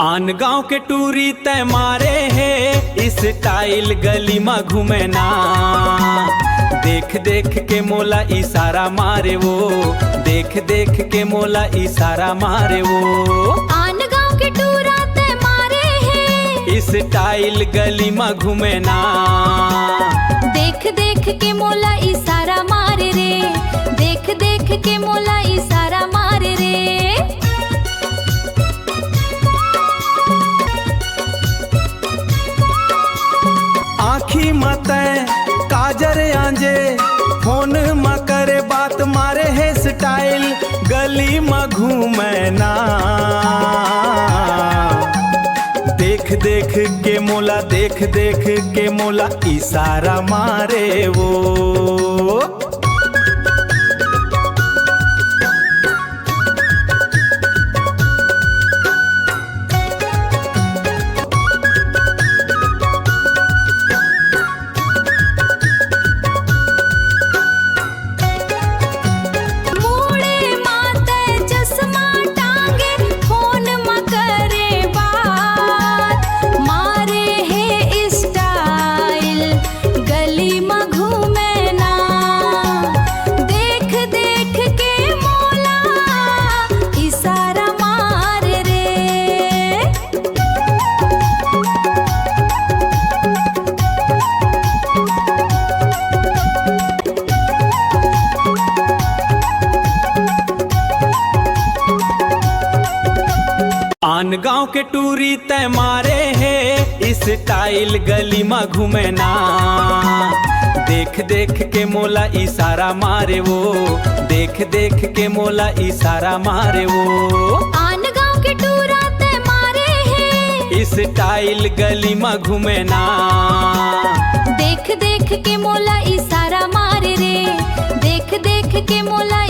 आन गांव के टूरी तय मारे है इस स्टाइल गली में घूमे ना। देख देख के मोला इशारा मारे वो, देख देख के मोला इशारा मारे वो। आन गांव के टूरा तय मारे है इस स्टाइल गली में घूमे ना। देख देख के मोला इशारा मारे रे, देख देख के मोला इशारा मारे रे। आँखी मत काजर आंजे, फोन म करे बात मारे है स्टाइल गली में घूमे ना। देख देख के मोला, देख देख के मोला इशारा मारे वो। आन गांव के टूरी तय मारे है इस स्टाइल गली में घूमे ना। देख देख के मोला इशारा मारे वो, देख देख के मोला इशारा मारे वो। आन गांव के टूरा तय मारे है इस स्टाइल गली में घूमे ना। देख देख के मोला इशारा मारे रे, देख देख के मोला